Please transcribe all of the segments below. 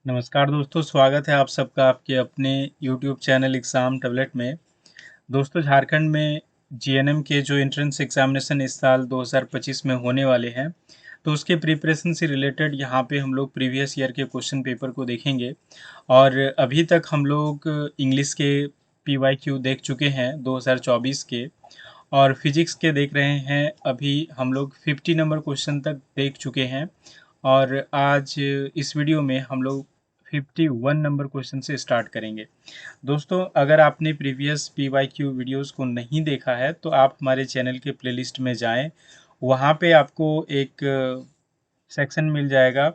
नमस्कार दोस्तों, स्वागत है आप सबका आपके अपने YouTube चैनल एग्ज़ाम टैबलेट में। दोस्तों, झारखंड में जीएनएम के जो एंट्रेंस एग्ज़ामिनेशन इस साल 2025 में होने वाले हैं, तो उसके प्रिपरेशन से रिलेटेड यहाँ पे हम लोग प्रीवियस ईयर के क्वेश्चन पेपर को देखेंगे। और अभी तक हम लोग इंग्लिश के पीवाईक्यू देख चुके हैं 2024 के, और फिजिक्स के देख रहे हैं। अभी हम लोग 50 नंबर क्वेश्चन तक देख चुके हैं, और आज इस वीडियो में हम लोग 51 नंबर क्वेश्चन से स्टार्ट करेंगे। दोस्तों, अगर आपने प्रीवियस पीवाईक्यू वीडियोस को नहीं देखा है तो आप हमारे चैनल के प्लेलिस्ट में जाएं। वहाँ पे आपको एक सेक्शन मिल जाएगा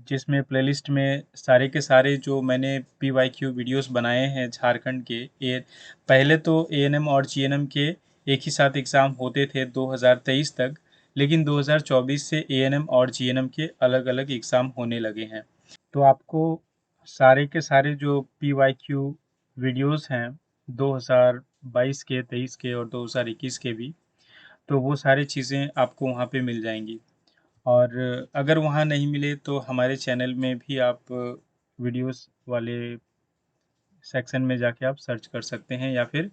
जिसमें प्लेलिस्ट में सारे के सारे जो मैंने पीवाईक्यू वीडियोस बनाए हैं झारखंड के। ये पहले तो एएनएम और जीएनएम के एक ही साथ एग्ज़ाम होते थे 2023 तक, लेकिन 2024 से एएनएम और जीएनएम के अलग अलग एग्ज़ाम होने लगे हैं। तो आपको सारे के सारे जो पीवाईक्यू वीडियोस हैं 2022 के, 23 के और 2021 के भी, तो वो सारी चीज़ें आपको वहाँ पे मिल जाएंगी। और अगर वहाँ नहीं मिले तो हमारे चैनल में भी आप वीडियोस वाले सेक्शन में जाके आप सर्च कर सकते हैं, या फिर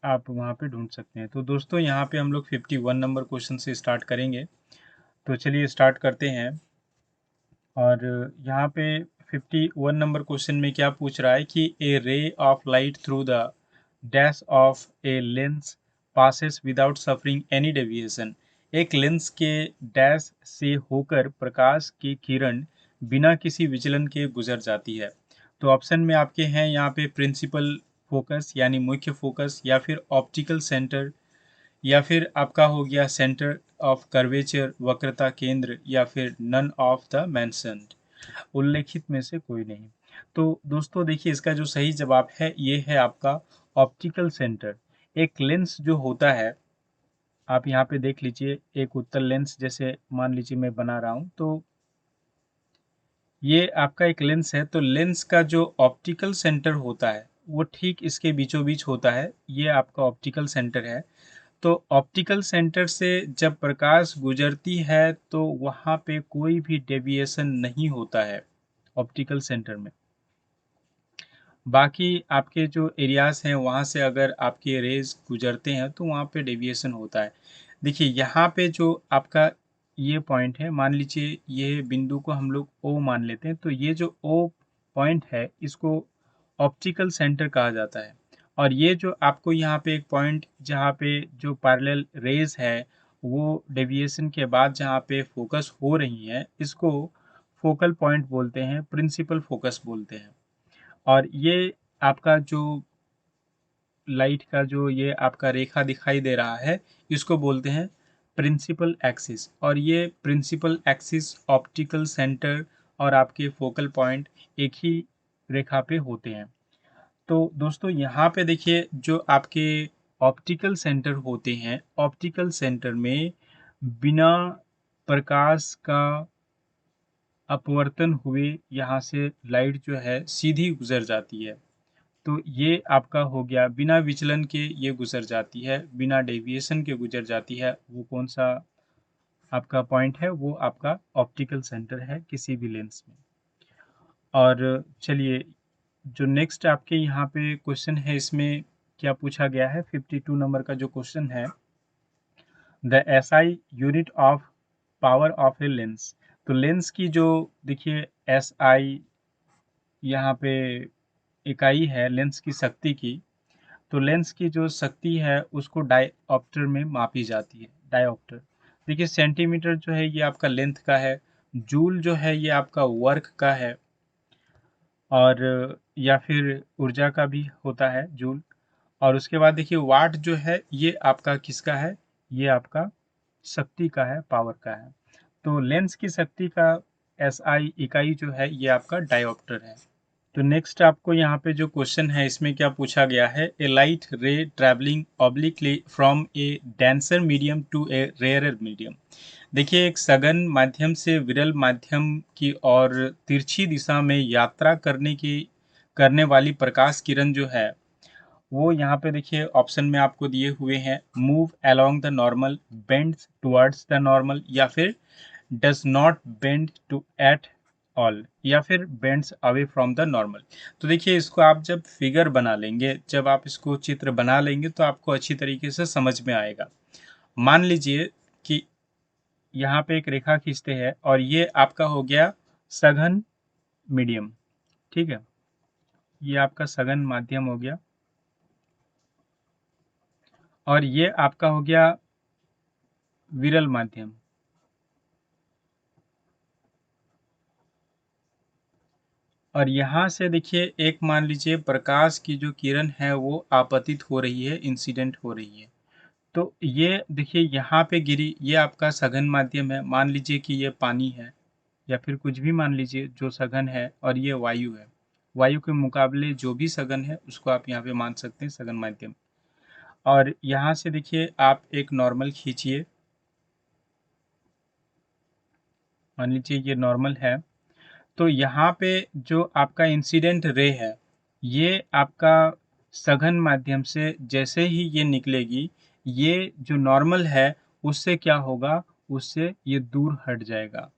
आप वहाँ पे ढूंढ सकते हैं। तो दोस्तों, यहाँ पे हम लोग 51 नंबर क्वेश्चन से स्टार्ट करेंगे। तो चलिए स्टार्ट करते हैं। और यहाँ पे 51 नंबर क्वेश्चन में क्या पूछ रहा है कि a ray of light through the dash of a lens passes without suffering any deviation. एक लेंस के डैश से होकर प्रकाश की किरण बिना किसी विचलन के गुजर जाती है। तो ऑप्शन में आपके हैं यहाँ पे प्रिंसिपल फोकस यानी मुख्य फोकस, या फिर ऑप्टिकल सेंटर, या फिर आपका हो गया सेंटर ऑफ कर्वेचर वक्रता केंद्र, या फिर नन ऑफ द मेंशन्ड, उल्लेखित में से कोई नहीं। तो दोस्तों देखिए, इसका जो सही जवाब है ये है आपका ऑप्टिकल सेंटर। एक लेंस जो होता है, आप यहाँ पे देख लीजिए, एक उत्तल लेंस जैसे मान लीजिए मैं बना रहा हूँ, तो ये आपका एक लेंस है। तो लेंस का जो ऑप्टिकल सेंटर होता है वो ठीक इसके बीचों बीच होता है। ये आपका ऑप्टिकल सेंटर है। तो ऑप्टिकल सेंटर से जब प्रकाश गुजरती है तो वहाँ पे कोई भी डेविएशन नहीं होता है ऑप्टिकल सेंटर में। बाकी आपके जो एरियाज हैं वहाँ से अगर आपके रेज गुजरते हैं तो वहाँ पे डेविएशन होता है। देखिए, यहाँ पे जो आपका ये पॉइंट है, मान लीजिए ये बिंदु को हम लोग ओ मान लेते हैं, तो ये जो ओ पॉइंट है इसको ऑप्टिकल सेंटर कहा जाता है। और ये जो आपको यहाँ पे एक पॉइंट जहाँ पे जो पैरेलल रेज है वो डेविएशन के बाद जहाँ पे फोकस हो रही है, इसको फोकल पॉइंट बोलते हैं, प्रिंसिपल फोकस बोलते हैं। और ये आपका जो लाइट का जो ये आपका रेखा दिखाई दे रहा है, इसको बोलते हैं प्रिंसिपल एक्सिस। और ये प्रिंसिपल एक्सिस, ऑप्टिकल सेंटर और आपके फोकल पॉइंट एक ही रेखा पे होते हैं। तो दोस्तों, यहाँ पे देखिए, जो आपके ऑप्टिकल सेंटर होते हैं, ऑप्टिकल सेंटर में बिना प्रकाश का अपवर्तन हुए यहाँ से लाइट जो है सीधी गुजर जाती है। तो ये आपका हो गया बिना विचलन के, ये गुजर जाती है, बिना डेविएशन के गुजर जाती है। वो कौन सा आपका पॉइंट है? वो आपका ऑप्टिकल सेंटर है किसी भी लेंस में। और चलिए, जो नेक्स्ट आपके यहाँ पे क्वेश्चन है, इसमें क्या पूछा गया है? 52 नंबर का जो क्वेश्चन है, the SI unit of power of a lens. तो लेंस की जो, देखिए, एसआई यहाँ पे इकाई है लेंस की शक्ति की। तो लेंस की जो शक्ति है उसको डायऑप्टर में मापी जाती है। डायऑप्टर, देखिए, सेंटीमीटर जो है ये आपका लेंथ का है, जूल जो है ये आपका वर्क का है, और या फिर ऊर्जा का भी होता है जूल। और उसके बाद देखिए, वाट जो है ये आपका किसका है? ये आपका शक्ति का है, पावर का है। तो लेंस की शक्ति का एसआई इकाई जो है ये आपका डायऑप्टर है। तो नेक्स्ट आपको यहाँ पे जो क्वेश्चन है इसमें क्या पूछा गया है? A light ray travelling obliquely from a denser medium to a rarer medium. देखिए, एक सघन माध्यम से विरल माध्यम की और तिरछी दिशा में यात्रा करने वाली प्रकाश किरण जो है, वो यहाँ पे देखिए ऑप्शन में आपको दिए हुए हैं, move along the normal, bend towards the normal, या फिर does not bend to at all या फिर bends away from the normal. तो देखिए इसको आप जब फिगर बना लेंगे, जब आप इसको चित्र बना लेंगे तो आपको अच्छी तरीके से समझ में आएगा। मान लीजिए कि यहाँ पे एक रेखा खींचते हैं और ये आपका हो गया सघन मीडियम, ठीक है, ये आपका सघन माध्यम हो गया और ये आपका हो गया विरल माध्यम। और यहाँ से देखिए एक मान लीजिए प्रकाश की जो किरण है वो आपतित हो रही है, इंसिडेंट हो रही है। तो ये देखिए यहाँ पे गिरी, ये आपका सघन माध्यम है। मान लीजिए कि ये पानी है या फिर कुछ भी मान लीजिए जो सघन है और ये वायु है। वायु के मुकाबले जो भी सघन है उसको आप यहाँ पे मान सकते हैं सघन माध्यम। और यहाँ से देखिए आप एक नॉर्मल खींचिए, मान लीजिए ये नॉर्मल है। तो यहाँ पे जो आपका इंसिडेंट रे है, ये आपका सघन माध्यम से जैसे ही ये निकलेगी, ये जो नॉर्मल है उससे क्या होगा, उससे ये दूर हट जाएगा,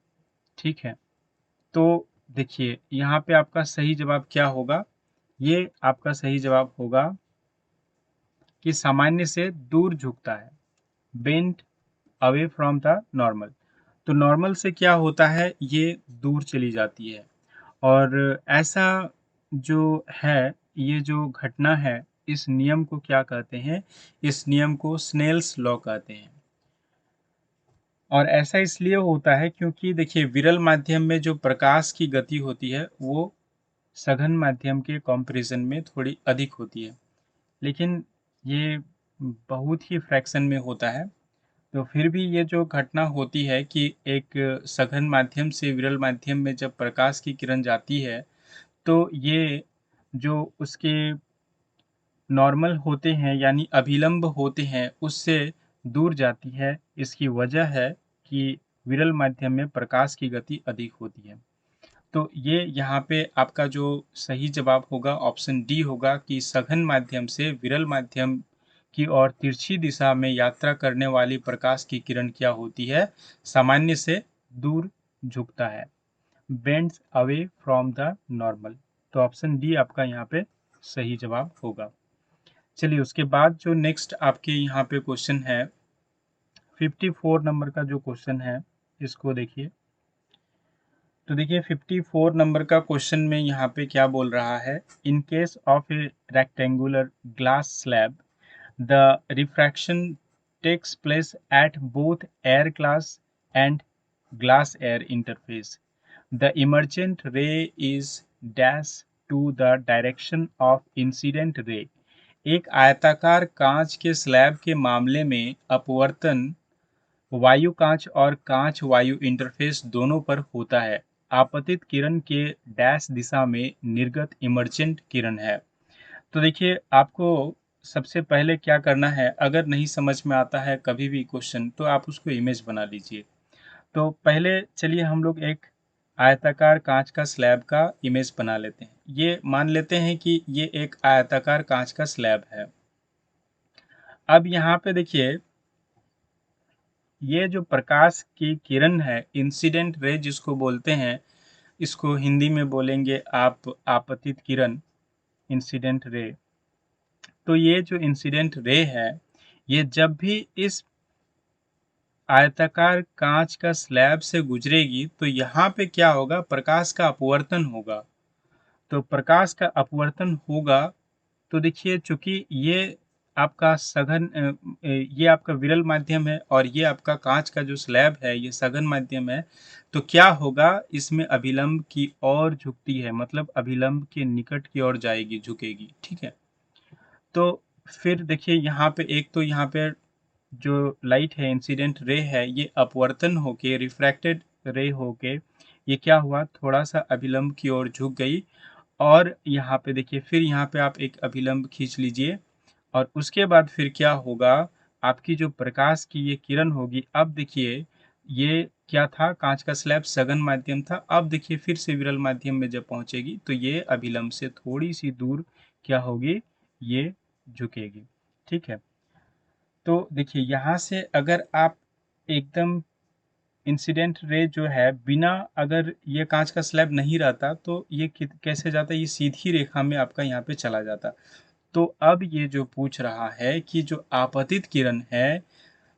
ठीक है। तो देखिए यहाँ पे आपका सही जवाब क्या होगा, ये आपका सही जवाब होगा कि सामान्य से दूर झुकता है, bent away from the normal. तो नॉर्मल से क्या होता है, ये दूर चली जाती है। और ऐसा जो है, ये जो घटना है, इस नियम को क्या कहते हैं, इस नियम को स्नेल्स लॉ कहते हैं। और ऐसा इसलिए होता है क्योंकि देखिए विरल माध्यम में जो प्रकाश की गति होती है वो सघन माध्यम के कंपैरिजन में थोड़ी अधिक होती है, लेकिन ये बहुत ही फ्रैक्शन में होता है। तो फिर भी ये जो घटना होती है कि एक सघन माध्यम से विरल माध्यम में जब प्रकाश की किरण जाती है तो ये जो उसके नॉर्मल होते हैं यानी अभिलंब होते हैं उससे दूर जाती है। इसकी वजह है कि विरल माध्यम में प्रकाश की गति अधिक होती है। तो ये यहाँ पे आपका जो सही जवाब होगा ऑप्शन डी होगा कि सघन माध्यम से विरल माध्यम की ओर तिरछी दिशा में यात्रा करने वाली प्रकाश की किरण क्या होती है, सामान्य से दूर झुकता है, bends away from the normal. तो ऑप्शन डी आपका यहाँ पे सही जवाब होगा। चलिए उसके बाद जो नेक्स्ट आपके यहाँ पे क्वेश्चन है 54 नंबर का जो क्वेश्चन है, इसको देखिए। तो देखिए 54 नंबर का क्वेश्चन में यहाँ पे क्या बोल रहा है, in case of a rectangular glass slab the refraction takes place at both air glass and glass air interface. The emergent ray is dash to the direction of incident ray. एक आयताकार कांच के स्लैब के मामले में अपवर्तन वायु कांच और कांच वायु इंटरफेस दोनों पर होता है। आपतित किरण के डैश दिशा में निर्गत इमर्जेंट किरण है। तो देखिए आपको सबसे पहले क्या करना है, अगर नहीं समझ में आता है कभी भी क्वेश्चन तो आप उसको इमेज बना लीजिए। तो पहले चलिए हम लोग एक आयताकार कांच का स्लैब का इमेज बना लेते हैं। ये मान लेते हैं कि ये एक आयताकार कांच का स्लैब है। अब यहाँ पे देखिए ये जो प्रकाश की किरण है, इंसिडेंट रे जिसको बोलते हैं, इसको हिंदी में बोलेंगे आप आपतित किरण, इंसिडेंट रे। तो ये जो इंसिडेंट रे है, ये जब भी इस आयताकार कांच का स्लैब से गुजरेगी तो यहाँ पे क्या होगा, प्रकाश का अपवर्तन होगा। तो प्रकाश का अपवर्तन होगा तो देखिए चूंकि ये आपका सघन ये आपका विरल माध्यम है और ये आपका कांच का जो स्लैब है ये सघन माध्यम है, तो क्या होगा, इसमें अभिलंब की ओर झुकती है, मतलब अभिलंब के निकट की ओर जाएगी, झुकेगी, ठीक है। तो फिर देखिए यहाँ पे एक तो यहाँ पे जो लाइट है, इंसिडेंट रे है, ये अपवर्तन होके रिफ्रैक्टेड रे होके ये क्या हुआ, थोड़ा सा अभिलंब की ओर झुक गई। और यहाँ पे देखिए फिर यहाँ पे आप एक अभिलंब खींच लीजिए और उसके बाद फिर क्या होगा, आपकी जो प्रकाश की ये किरण होगी, अब देखिए ये क्या था, कांच का स्लैब सघन माध्यम था, अब देखिए फिर से विरल माध्यम में जब पहुंचेगी तो ये अभिलंब से थोड़ी सी दूर क्या होगी, ये झुकेगी, ठीक है। तो देखिए यहाँ से अगर आप एकदम इंसिडेंट रे जो है बिना, अगर ये कांच का स्लैब नहीं रहता तो ये कैसे जाता, ये सीधी रेखा में आपका यहाँ पे चला जाता। तो अब ये जो पूछ रहा है कि जो आपतित किरण है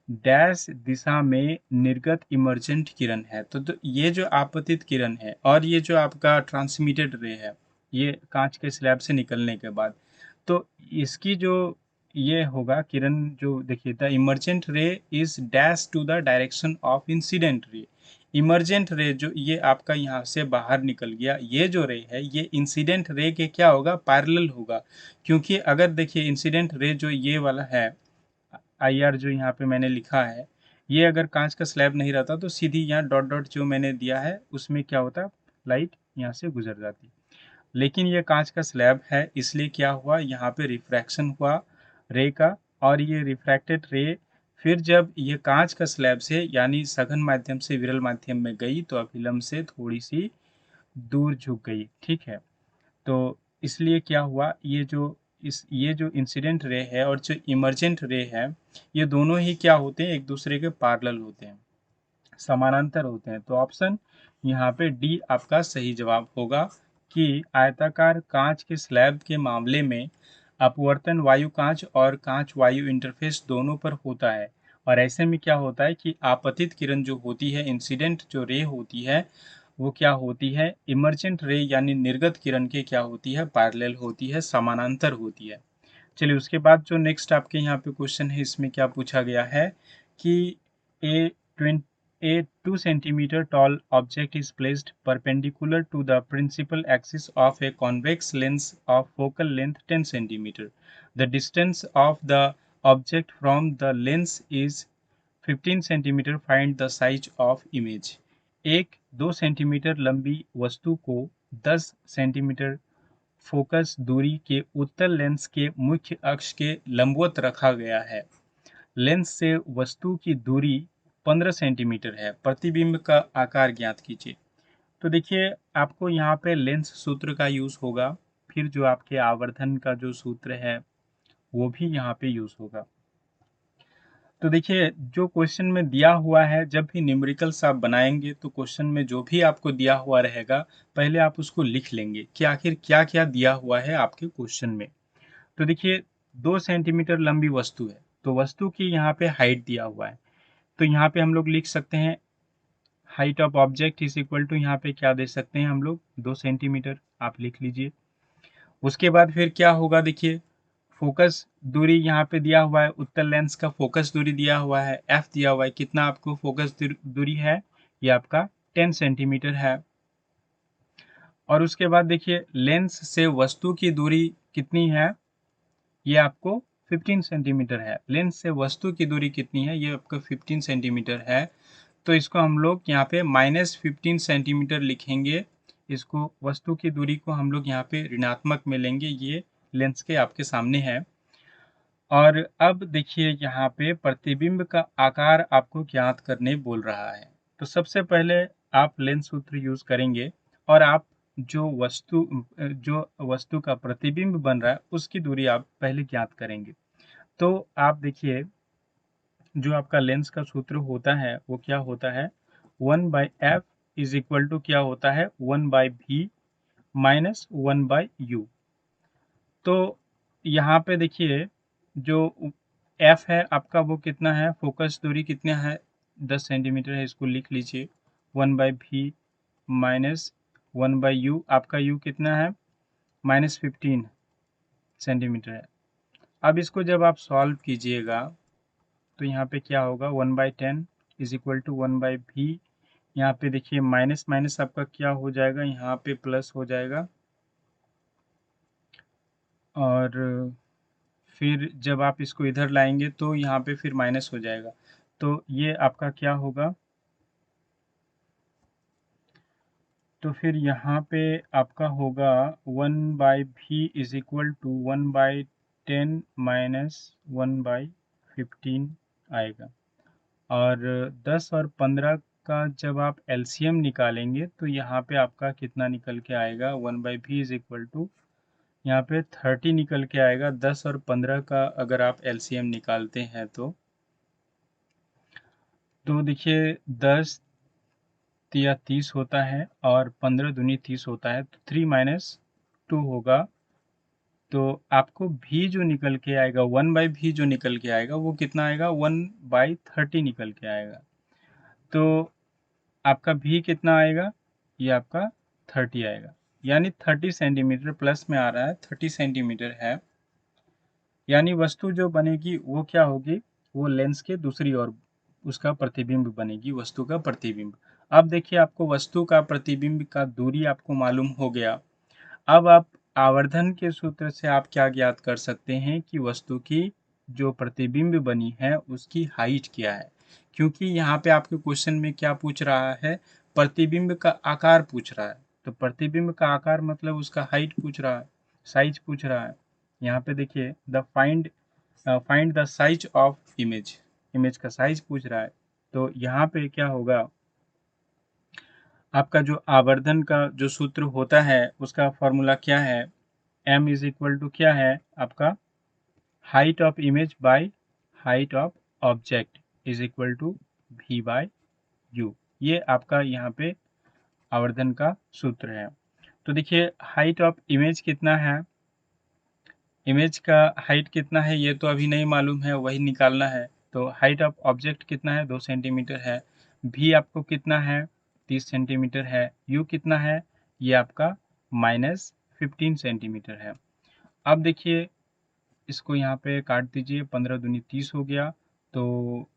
डैश दिशा में निर्गत इमर्जेंट किरण है, तो ये जो आपतित किरण है और ये जो आपका ट्रांसमिटेड रे है, ये कांच के स्लैब से निकलने के बाद, तो इसकी जो ये होगा किरण, जो देखिए the emergent ray is dash to the direction of incident ray. Emergent ray जो ये आपका यहाँ से बाहर निकल गया, ये जो रे है ये इंसिडेंट रे के क्या होगा, पैरेलल होगा। क्योंकि अगर देखिए इंसिडेंट रे जो ये वाला है आई आर जो यहाँ पे मैंने लिखा है, ये अगर कांच का स्लैब नहीं रहता तो सीधी यहाँ डॉट डॉट जो मैंने दिया है उसमें क्या होता, लाइट यहाँ से गुजर जाती। लेकिन ये कांच का स्लैब है इसलिए क्या हुआ, यहाँ पे रिफ्रैक्शन हुआ रे का, और ये रिफ्रैक्टेड रे फिर जब ये कांच का स्लैब से यानी सघन माध्यम से विरल माध्यम में गई तो अभिलंब से थोड़ी सी दूर झुक गई, ठीक है। तो इसलिए क्या हुआ, ये जो इंसिडेंट रे है और जो इमर्जेंट रे है, ये दोनों ही क्या होते हैं, एक दूसरे के पैरेलल होते हैं, समानांतर होते हैं। तो ऑप्शन यहाँ पे डी आपका सही जवाब होगा कि आयताकार कांच के स्लैब के मामले में अपवर्तन वायु कांच और कांच वायु इंटरफेस दोनों पर होता है, और ऐसे में क्या होता है कि आपतित किरण जो होती है, इंसिडेंट जो रे होती है, वो क्या होती है, इमर्जेंट रे यानी निर्गत किरण के क्या होती है, पैरेलल होती है, समानांतर होती है। चलिए उसके बाद जो नेक्स्ट आपके यहाँ पे क्वेश्चन है, इसमें क्या पूछा गया है कि ए 2 centimeter tall object is placed perpendicular to the principal axis of a convex lens of focal length 10 centimeter. The distance of the object from the lens is 15 centimeter. Find the size of image. एक 2 centimetre लंबी वस्तु को 10 centimetre focus दूरी के उत्तल lens के मुख्य अक्ष के लंबवत रखा गया है। लेंस से वस्तु की दूरी 15 सेंटीमीटर है। प्रतिबिंब का आकार ज्ञात कीजिए। तो देखिए आपको यहाँ पे लेंस सूत्र का यूज होगा, फिर जो आपके आवर्धन का जो सूत्र है वो भी यहाँ पे यूज होगा। तो देखिए जो क्वेश्चन में दिया हुआ है, जब भी न्यूमेरिकल्स आप बनाएंगे तो क्वेश्चन में जो भी आपको दिया हुआ रहेगा पहले आप उसको लिख लेंगे कि आखिर क्या क्या दिया हुआ है आपके क्वेश्चन में। तो देखिए 2 सेंटीमीटर लंबी वस्तु है, तो वस्तु की यहाँ पे हाइट दिया हुआ है, तो यहाँ पे हम लोग लिख सकते हैं height of object is equal to, यहाँ पे क्या दे सकते हैं हम लोग, 2 सेंटीमीटर, आप लिख लीजिए। उसके बाद फिर क्या होगा, देखिए फोकस दूरी यहाँ पे दिया हुआ है, उत्तल लेंस का फोकस दूरी दिया हुआ है, एफ दिया हुआ है, कितना आपको फोकस दूरी है, ये आपका 10 सेंटीमीटर है। और उसके बाद देखिए लेंस से वस्तु की दूरी कितनी है, ये आपको 15 सेंटीमीटर है। लेंस से वस्तु की दूरी कितनी है, ये आपका 15 सेंटीमीटर है। तो इसको हम लोग यहाँ पे -15 सेंटीमीटर लिखेंगे, इसको वस्तु की दूरी को हम लोग यहाँ पे ऋणात्मक में लेंगे, ये लेंस के आपके सामने है। और अब देखिए यहाँ पे प्रतिबिंब का आकार आपको ज्ञात करने बोल रहा है। तो सबसे पहले आप लेंस सूत्र यूज करेंगे और आप जो वस्तु का प्रतिबिंब बन रहा है उसकी दूरी आप पहले ज्ञात करेंगे। तो आप देखिए जो आपका लेंस का सूत्र होता है वो क्या होता है, 1/f इज इक्वल टू क्या होता है, 1/v माइनस 1/u। तो यहाँ पे देखिए जो f है आपका वो कितना है, फोकस दूरी कितना है, 10 सेंटीमीटर है, इसको लिख लीजिए 1/v माइनस 1/u, आपका u कितना है, -15 सेंटीमीटर है। अब इसको जब आप सॉल्व कीजिएगा तो यहाँ पे क्या होगा, 1/10 इज इक्वल टू 1/v, यहाँ पे देखिए माइनस माइनस आपका क्या हो जाएगा, यहाँ पे प्लस हो जाएगा, और फिर जब आप इसको इधर लाएंगे तो यहाँ पे फिर माइनस हो जाएगा। तो ये आपका क्या होगा, तो फिर यहाँ पे आपका होगा 1/v is equal to 1/10 minus 1/15 आएगा। और 10 और 15 का जब आप एलसीएम निकालेंगे तो यहाँ पे आपका कितना निकल के आएगा, 1/v इज इक्वल टू यहाँ पे 30 निकल के आएगा। 10 और 15 का अगर आप एलसीएम निकालते हैं तो देखिए 10 या 30 होता है और 15 दूनी 30 होता है, तो 3 माइनस 2 होगा। तो आपको भी जो निकल के आएगा, 1/भी जो निकल के आएगा वो कितना आएगा, 1/30 निकल के आएगा। तो आपका भी कितना आएगा, ये आपका 30 आएगा, यानी 30 सेंटीमीटर प्लस में आ रहा है, 30 सेंटीमीटर है। यानी वस्तु जो बनेगी वो क्या होगी, वो लेंस के दूसरी ओर उसका प्रतिबिंब बनेगी, वस्तु का प्रतिबिंब। अब देखिए, आपको वस्तु का प्रतिबिंब का दूरी आपको मालूम हो गया। अब आप आवर्धन के सूत्र से आप क्या ज्ञात कर सकते हैं कि वस्तु की जो प्रतिबिंब बनी है उसकी हाइट क्या है, क्योंकि यहाँ पे आपके क्वेश्चन में क्या पूछ रहा है, प्रतिबिंब का आकार पूछ रहा है। तो प्रतिबिंब का आकार मतलब उसका हाइट पूछ रहा है, साइज पूछ रहा है। यहाँ पे देखिए, the find the size of image, image का साइज पूछ रहा है। तो यहाँ पे क्या होगा, आपका जो आवर्धन का जो सूत्र होता है उसका फॉर्मूला क्या है, m इज इक्वल टू क्या है आपका, height of image by height of object is equal to v by u। ये आपका यहाँ पे आवर्धन का सूत्र है। तो देखिए, हाइट ऑफ इमेज कितना है, इमेज का हाइट कितना है ये तो अभी नहीं मालूम है, वही निकालना है। तो हाइट ऑफ ऑब्जेक्ट कितना है, 2 सेंटीमीटर है। भी आपको कितना है, 30 सेंटीमीटर है। यू कितना है, ये आपका -15 सेंटीमीटर है। अब देखिए, इसको यहाँ पे काट दीजिए, 15 दूनी 30 हो गया। तो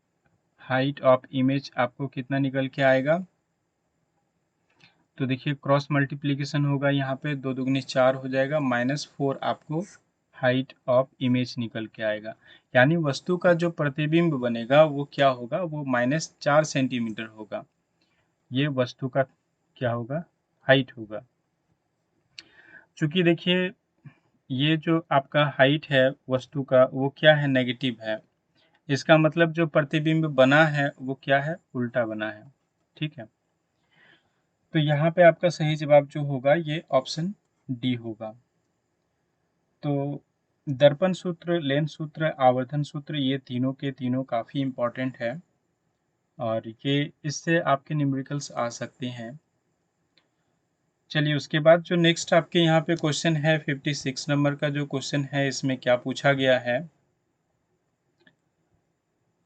हाइट ऑफ इमेज आपको कितना निकल के आएगा, तो देखिए क्रॉस मल्टीप्लीकेशन होगा, यहाँ पे 2 दूगनी 4 हो जाएगा, -4 आपको हाइट ऑफ इमेज निकल के आएगा। यानी वस्तु का जो प्रतिबिंब बनेगा वो क्या होगा, वो -4 सेंटीमीटर होगा। ये वस्तु का क्या होगा, हाइट होगा। चूंकि देखिए, ये जो आपका हाइट है वस्तु का वो क्या है, नेगेटिव है। इसका मतलब जो प्रतिबिंब बना है वो क्या है, उल्टा बना है। ठीक है, तो यहाँ पे आपका सही जवाब जो होगा ये ऑप्शन डी होगा। तो दर्पण सूत्र, लेंस सूत्र, आवर्धन सूत्र, ये तीनों के तीनों काफ़ी इम्पोर्टेंट है और ये इससे आपके न्यूमेरिकल्स आ सकते हैं। चलिए, उसके बाद जो नेक्स्ट आपके यहाँ पे क्वेश्चन है 56 नंबर का जो क्वेश्चन है, इसमें क्या पूछा गया है,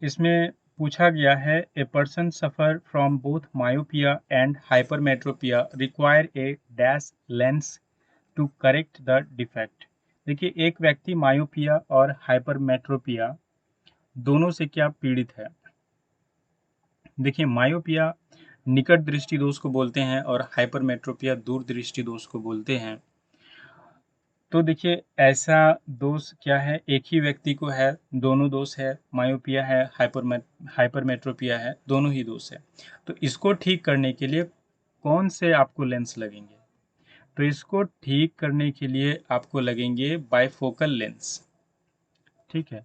इसमें पूछा गया है, a person suffer from both myopia and hypermetropia require a dash lens to correct the defect. देखिए, एक व्यक्ति मायोपिया और हाइपरमेट्रोपिया दोनों से क्या पीड़ित है। देखिए, मायोपिया निकट दृष्टि दोष को बोलते हैं और हाइपरमेट्रोपिया दूर दृष्टि दोष को बोलते हैं। तो देखिए, ऐसा दोष क्या है, एक ही व्यक्ति को है, दोनों दोष है, मायोपिया है, हाइपरमेट्रोपिया है, दोनों ही दोष है। तो इसको ठीक करने के लिए कौन से आपको लेंस लगेंगे, तो इसको ठीक करने के लिए आपको लगेंगे बाइफोकल लेंस। ठीक है,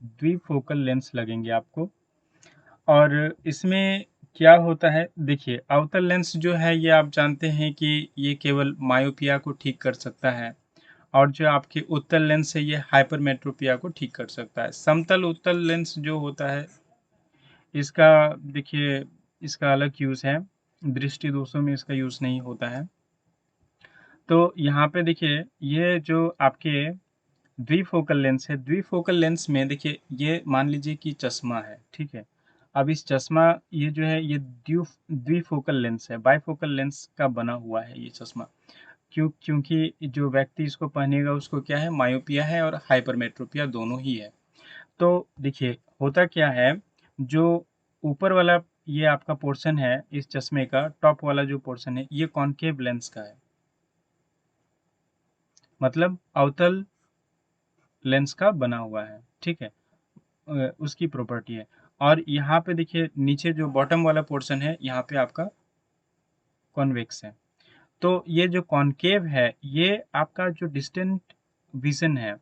द्विफोकल लेंस लगेंगे आपको। और इसमें क्या होता है, देखिए अवतल लेंस जो है ये आप जानते हैं कि ये केवल मायोपिया को ठीक कर सकता है, और जो आपके उत्तल लेंस है ये हाइपरमेट्रोपिया को ठीक कर सकता है। समतल उत्तल लेंस जो होता है इसका, देखिए इसका अलग यूज़ है, दृष्टि दोषों में इसका यूज़ नहीं होता है। तो यहाँ पे देखिए, ये जो आपके द्विफोकल लेंस है, द्विफोकल लेंस में देखिए ये मान लीजिए कि चश्मा है। ठीक है, अब इस चश्मा, ये जो है ये द्विफोकल लेंस है, बाइफोकल लेंस का बना हुआ है ये चश्मा। क्योंकि जो व्यक्ति इसको पहनेगा उसको क्या है, मायोपिया है और हाइपरमेट्रोपिया दोनों ही है। तो देखिए होता क्या है, जो ऊपर वाला ये आपका पोर्शन है इस चश्मे का, टॉप वाला जो पोर्शन है ये कॉनकेव लेंस का है, मतलब अवतल लेंस का बना हुआ है। ठीक है, उसकी प्रॉपर्टी है। और यहाँ पे देखिए नीचे जो बॉटम वाला पोर्शन है यहाँ पे आपका कॉन्वेक्स है। तो ये जो कॉनकेव है ये आपका जो डिस्टेंट विजन है,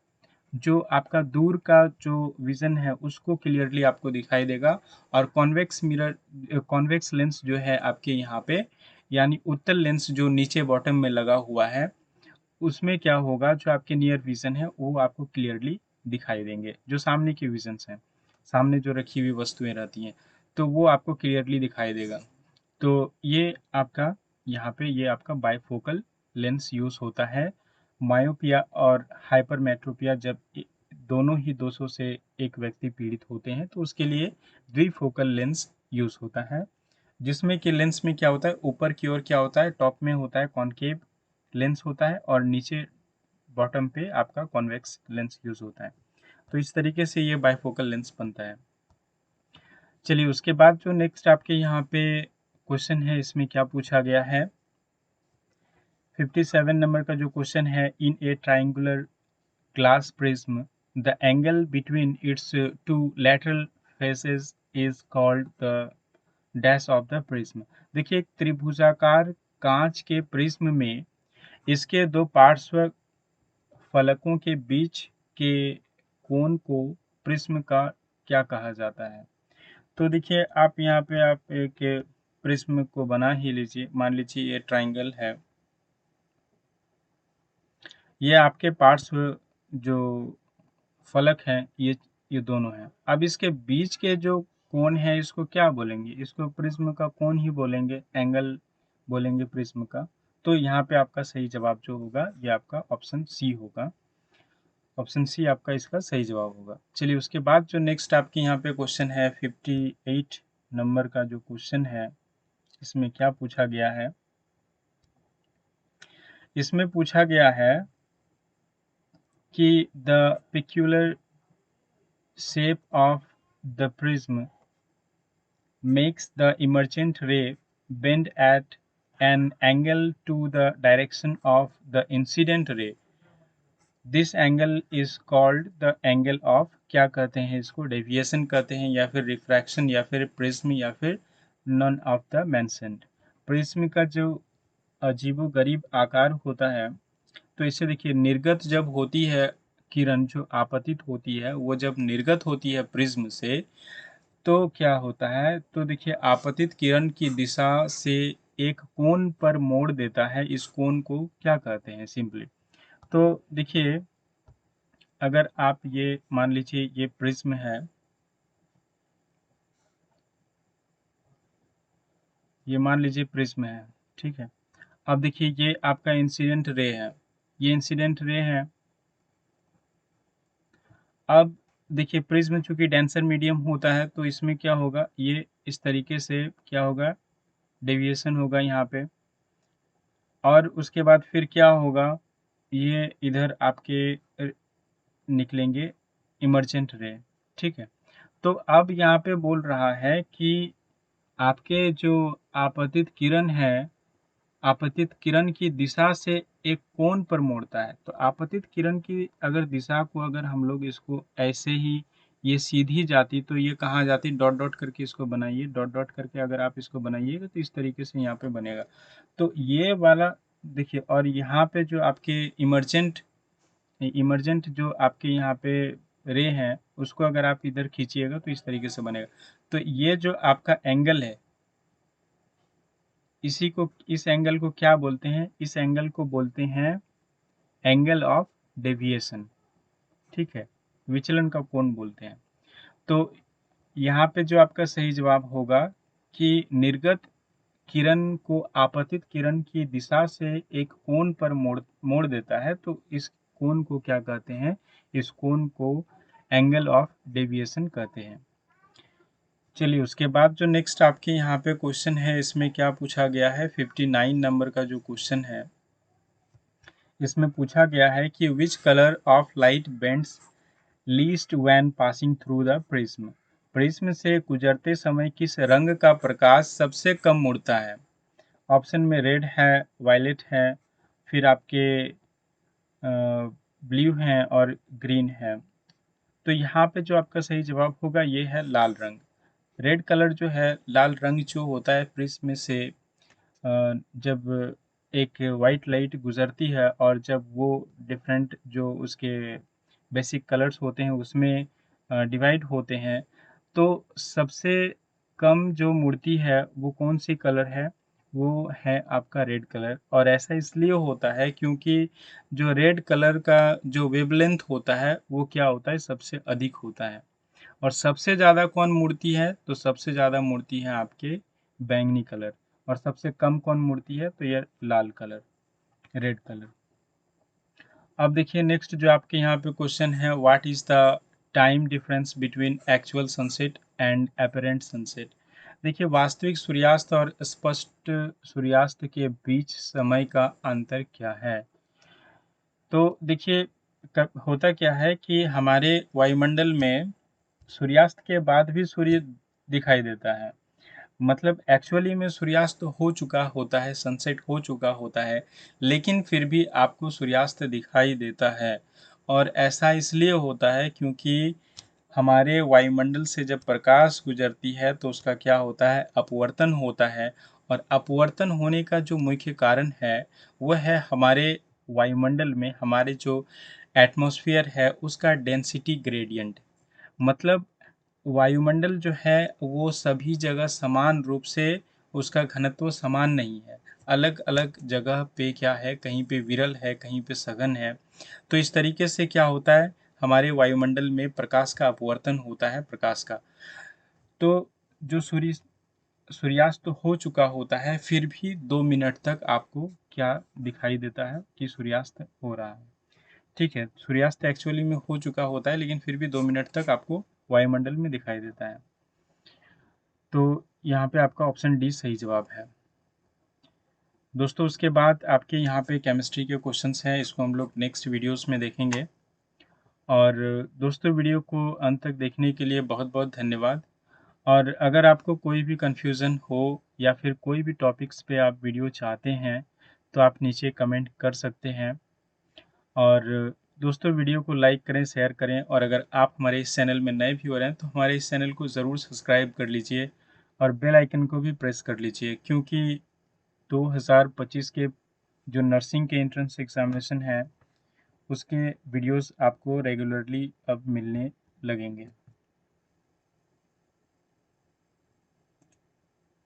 जो आपका दूर का जो विजन है उसको क्लियरली आपको दिखाई देगा। और कॉन्वेक्स मिरर, कॉन्वेक्स लेंस जो है आपके यहाँ पे, यानी उत्तल लेंस जो नीचे बॉटम में लगा हुआ है, उसमें क्या होगा, जो आपके नियर विजन है वो आपको क्लियरली दिखाई देंगे। जो सामने की विजन्स हैं, सामने जो रखी हुई वस्तुएं रहती हैं, तो वो आपको क्लियरली दिखाई देगा। तो ये आपका यहाँ पे ये आपका बाइफोकल लेंस यूज़ होता है। मायोपिया और हाइपरमेट्रोपिया जब दोनों ही दोषों से एक व्यक्ति पीड़ित होते हैं तो उसके लिए द्विफोकल लेंस यूज़ होता है, जिसमें कि लेंस में क्या होता है, ऊपर की ओर क्या होता है, टॉप में होता है कॉनकेव लेंस होता है और नीचे बॉटम पे आपका कॉन्वेक्स लेंस यूज़ होता है। तो इस तरीके से ये बाइफोकल लेंस बनता है। चलिए उसके बाद जो नेक्स्ट आपके यहाँ पे क्वेश्चन है, इसमें क्या पूछा गया है, 57 नंबर का जो क्वेश्चन है, in a triangular glass prism the angle between its two lateral faces is called the dash of the prism. देखिए एक त्रिभुजाकार कांच के प्रिज्म में इसके दो पार्श्व फलकों के बीच के कोण को प्रिज्म का क्या कहा जाता है। तो देखिए आप यहाँ पे आप एक प्रिज्म को बना ही लीजिए, मान लीजिए ये ट्राइंगल है, ये आपके पार्श्व जो फलक हैं ये दोनों हैं। अब इसके बीच के जो कोण है इसको क्या बोलेंगे, इसको प्रिज्म का कोण ही बोलेंगे, एंगल बोलेंगे प्रिज्म का। तो यहाँ पे आपका सही जवाब जो होगा ये आपका ऑप्शन सी होगा, ऑप्शन सी आपका इसका सही जवाब होगा। चलिए उसके बाद जो नेक्स्ट आपके यहाँ पे क्वेश्चन है, 58 नंबर का जो क्वेश्चन है, इसमें क्या पूछा गया है, इसमें पूछा गया है कि the peculiar shape of the prism makes the emergent ray bend at an angle to the direction of the incident ray. This angle is called the angle of, क्या कहते हैं इसको, डेविएशन कहते हैं या फिर रिफ्रैक्शन या फिर प्रिज्म या फिर none of the mentioned. Prism का जो अजीबोगरीब आकार होता है, तो इसे देखिए निर्गत जब होती है किरण, जो आपतित होती है वो जब निर्गत होती है प्रिज्म से, तो क्या होता है, तो देखिए आपतित किरण की दिशा से एक कोण पर मोड़ देता है। इस कोण को क्या कहते हैं सिंपली। तो देखिए अगर आप ये मान लीजिए ये प्रिज्म है, ये मान लीजिए प्रिज्म है, ठीक है। अब देखिए ये आपका इंसिडेंट रे है, ये इंसिडेंट रे है। अब देखिए प्रिज्म चूंकि डेंसर मीडियम होता है तो इसमें क्या होगा, ये इस तरीके से क्या होगा, डेविएशन होगा यहाँ पे, और उसके बाद फिर क्या होगा, ये इधर आपके निकलेंगे इमर्जेंट रे, ठीक है। तो अब यहाँ पे बोल रहा है कि आपके जो आपतित किरण है, आपतित किरण की दिशा से एक कोण पर मोड़ता है। तो आपतित किरण की अगर दिशा को अगर हम लोग इसको ऐसे ही ये सीधी जाती तो ये कहाँ जाती, डॉट डॉट करके इसको बनाइए, डॉट डॉट करके अगर आप इसको बनाइएगा तो इस तरीके से यहाँ पे बनेगा। तो ये वाला देखिए, और यहाँ पे जो आपके इमर्जेंट इमर्जेंट जो आपके यहाँ पे रे हैं उसको अगर आप इधर खींचिएगा तो इस तरीके से बनेगा। तो ये जो आपका एंगल है, इसी को, इस एंगल को क्या बोलते हैं, इस एंगल को बोलते हैं एंगल ऑफ डेविएशन, ठीक है, विचलन का कोण बोलते हैं। तो यहाँ पे जो आपका सही जवाब होगा कि निर्गत किरण को आपतित किरण की दिशा से एक कोण पर मोड़ मोड़ देता है, तो इस कोण को क्या कहते हैं, इस कोण को एंगल ऑफ डेविएशन कहते हैं। चलिए उसके बाद जो नेक्स्ट आपके यहाँ पे क्वेश्चन है, इसमें क्या पूछा गया है, 59 नंबर का जो क्वेश्चन है, इसमें पूछा गया है कि which colour of light bends least when passing through the prism. Prism से गुजरते समय किस रंग का प्रकाश सबसे कम मुड़ता है। ऑप्शन में रेड है, वायलेट है, फिर आपके ब्लू हैं और ग्रीन है। तो यहाँ पे जो आपका सही जवाब होगा ये है लाल रंग। रेड कलर जो है, लाल रंग जो होता है प्रिज्म में से जब एक वाइट लाइट गुजरती है और जब वो डिफरेंट जो उसके बेसिक कलर्स होते हैं उसमें डिवाइड होते हैं, तो सबसे कम जो मूर्ति है वो कौन सी कलर है, वो है आपका रेड कलर। और ऐसा इसलिए होता है क्योंकि जो रेड कलर का जो वेवलेंथ होता है वो क्या होता है, सबसे अधिक होता है। और सबसे ज़्यादा कौन मूर्ति है, तो सबसे ज़्यादा मूर्ति है आपके बैंगनी कलर। और सबसे कम कौन मूर्ति है, तो ये लाल कलर, रेड कलर। अब देखिए नेक्स्ट जो आपके यहाँ पे क्वेश्चन है, what is the time difference between actual sunset and apparent sunset. देखिए वास्तविक सूर्यास्त और स्पष्ट सूर्यास्त के बीच समय का अंतर क्या है। तो देखिए होता क्या है कि हमारे वायुमंडल में सूर्यास्त के बाद भी सूर्य दिखाई देता है। मतलब एक्चुअली में सूर्यास्त हो चुका होता है, सनसेट हो चुका होता है, लेकिन फिर भी आपको सूर्यास्त दिखाई देता है। और ऐसा इसलिए होता है क्योंकि हमारे वायुमंडल से जब प्रकाश गुजरती है तो उसका क्या होता है, अपवर्तन होता है। और अपवर्तन होने का जो मुख्य कारण है वह है हमारे वायुमंडल में हमारे जो एटमॉस्फेयर है उसका डेंसिटी ग्रेडियंट। मतलब वायुमंडल जो है वो सभी जगह समान रूप से उसका घनत्व समान नहीं है। अलग अलग जगह पे क्या है, कहीं पे विरल है, कहीं पे सघन है। तो इस तरीके से क्या होता है, हमारे वायुमंडल में प्रकाश का अपवर्तन होता है, प्रकाश का। तो जो सूर्यास्त तो हो चुका होता है फिर भी 2 मिनट तक आपको क्या दिखाई देता है कि सूर्यास्त हो रहा है। ठीक है, सूर्यास्त एक्चुअली में हो चुका होता है लेकिन फिर भी 2 मिनट तक आपको वायुमंडल में दिखाई देता है। तो यहाँ पे आपका ऑप्शन डी सही जवाब है। दोस्तों उसके बाद आपके यहाँ पे केमिस्ट्री के क्वेश्चंस हैं, इसको हम लोग नेक्स्ट वीडियोस में देखेंगे। और दोस्तों वीडियो को अंत तक देखने के लिए बहुत बहुत धन्यवाद। और अगर आपको कोई भी कन्फ्यूज़न हो या फिर कोई भी टॉपिक्स पे आप वीडियो चाहते हैं तो आप नीचे कमेंट कर सकते हैं। और दोस्तों वीडियो को लाइक करें, शेयर करें, और अगर आप हमारे इस चैनल में नए व्यूअर हैं तो हमारे इस चैनल को ज़रूर सब्सक्राइब कर लीजिए और बेल आइकन को भी प्रेस कर लीजिए, क्योंकि 2025 के जो नर्सिंग के एंट्रेंस एग्जामिनेशन है उसके वीडियोस आपको रेगुलरली अब मिलने लगेंगे।